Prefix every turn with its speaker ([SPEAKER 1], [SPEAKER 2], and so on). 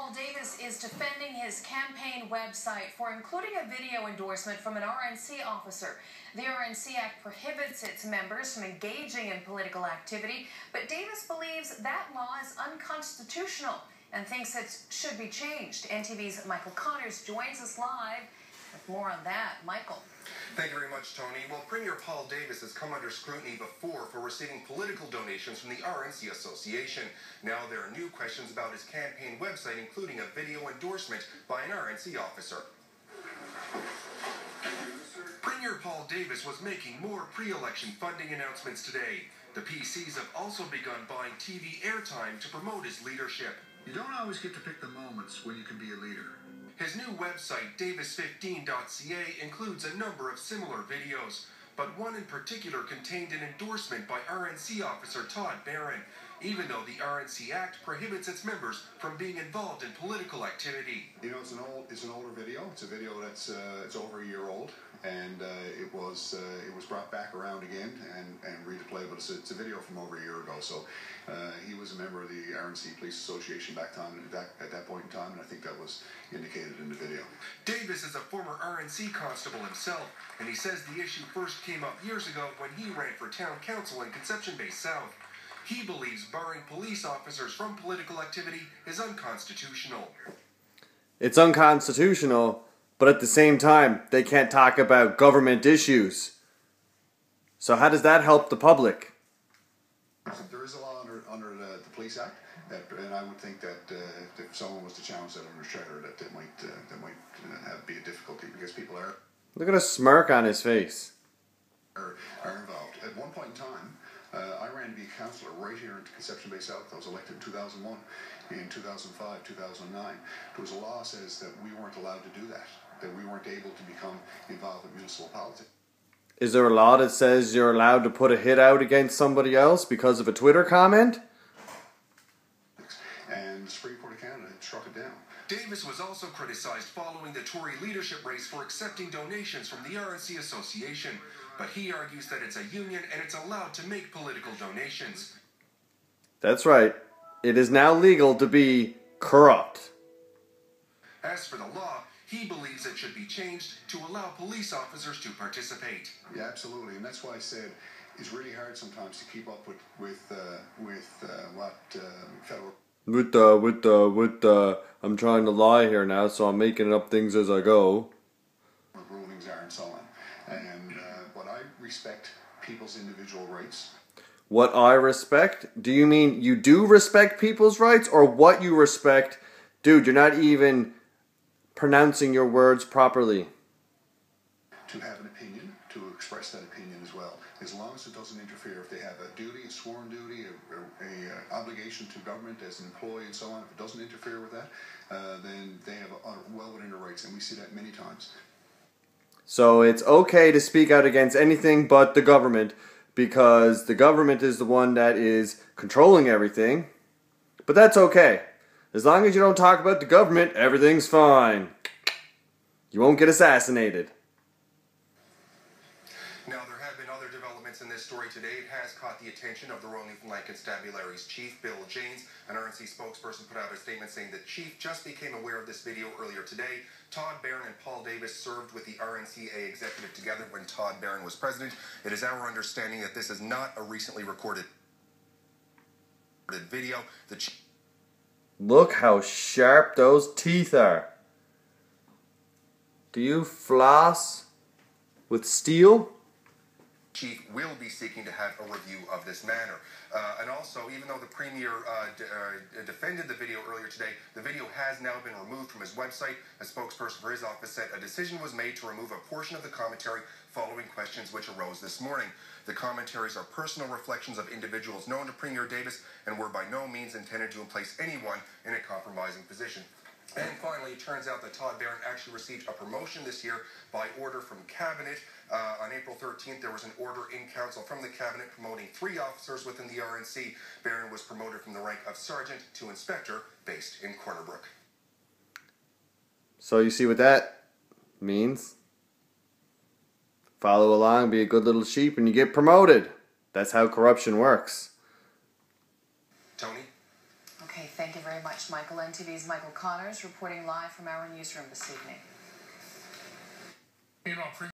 [SPEAKER 1] Paul Davis is defending his campaign website for including a video endorsement from an RNC officer. The RNC Act prohibits its members from engaging in political activity, but Davis believes that law is unconstitutional and thinks it should be changed. NTV's Michael Connors joins us live with more on that. Michael.
[SPEAKER 2] Thank you very much, Tony. Well, Premier Paul Davis has come under scrutiny before for receiving political donations from the RNC Association. Now there are new questions about his campaign website, including a video endorsement by an RNC officer. Premier Paul Davis was making more pre-election funding announcements today. The PCs have also begun buying TV airtime to promote his leadership.
[SPEAKER 3] You don't always get to pick the moments when you can be a leader.
[SPEAKER 2] His new website, davis15.ca, includes a number of similar videos, but one in particular contained an endorsement by RNC officer Todd Barron, even though the RNC Act prohibits its members from being involved in political activity.
[SPEAKER 3] You know, it's an older video. It's a video that's it's over a year old, and it was brought back around again and replayed. But it's a video from over a year ago. So he was a member of the RNC Police Association at that point in time, and I think that was indicated in the video.
[SPEAKER 2] Davis is a former RNC constable himself, and he says the issue first came up years ago when he ran for town council in Conception Bay South. He believes barring police officers from political activity is unconstitutional.
[SPEAKER 4] It's unconstitutional, but at the same time, they can't talk about government issues. So how does that help the public?
[SPEAKER 3] There is a law under the Police Act, and I would think that if someone was to challenge that under charter, that might be a difficulty, because people are...
[SPEAKER 4] Look at a smirk on his face.
[SPEAKER 3] Are involved. At one point in time, I ran to be a councillor right here in Conception Bay South. I was elected in 2001. In 2005, 2009, there was a law that says that we weren't allowed to do that we weren't able to become involved in municipal politics.
[SPEAKER 4] Is there a law that says you're allowed to put a hit out against somebody else because of a Twitter comment?
[SPEAKER 3] And the Supreme Court of Canada struck it down.
[SPEAKER 2] Davis was also criticized following the Tory leadership race for accepting donations from the RNC Association, but he argues that it's a union and it's allowed to make political donations.
[SPEAKER 4] That's right. It is now legal to be corrupt.
[SPEAKER 2] As for the law, he believes it should be changed to allow police officers to participate.
[SPEAKER 3] Yeah, absolutely, and that's why I said it's really hard sometimes to keep up with what federal...
[SPEAKER 4] I'm trying to lie here now, so I'm making up things as I go.
[SPEAKER 3] Rulings are and so on. And but I respect people's individual rights.
[SPEAKER 4] What I respect? Do you mean you do respect people's rights, or what you respect? Dude, you're not even pronouncing your words properly.
[SPEAKER 3] To have an opinion, to express that opinion as well, as long as it doesn't interfere. If they have a duty, a sworn duty, a obligation to government as an employee and so on, if it doesn't interfere with that, then they have well within their rights, and we see that many times.
[SPEAKER 4] So it's okay to speak out against anything but the government, because the government is the one that is controlling everything. But that's okay. As long as you don't talk about the government, everything's fine. You won't get assassinated.
[SPEAKER 2] Now, there have been other developments in this story today. It has caught the attention of the Royal Newfoundland Constabulary's chief, Bill Janes. An RNC spokesperson put out a statement saying the chief just became aware of this video earlier today. Todd Barron and Paul Davis served with the RNCA executive together when Todd Barron was president. It is our understanding that this is not a recently recorded video.
[SPEAKER 4] Look how sharp those teeth are. Do you floss with steel?
[SPEAKER 2] Chief will be seeking to have a review of this matter. And also, even though the Premier defended the video earlier today, the video has now been removed from his website. A spokesperson for his office said a decision was made to remove a portion of the commentary following questions which arose this morning. The commentaries are personal reflections of individuals known to Premier Davis and were by no means intended to place anyone in a compromising position. And finally, it turns out that Todd Barron actually received a promotion this year by order from Cabinet. On April 13th, there was an order in council from the Cabinet promoting 3 officers within the RNC. Barron was promoted from the rank of sergeant to inspector based in Corner Brook.
[SPEAKER 4] So you see what that means? Follow along, be a good little sheep, and you get promoted. That's how corruption works.
[SPEAKER 2] Tony?
[SPEAKER 1] Okay, Thank you very much, Michael. NTV's Michael Connors reporting live from our newsroom this evening.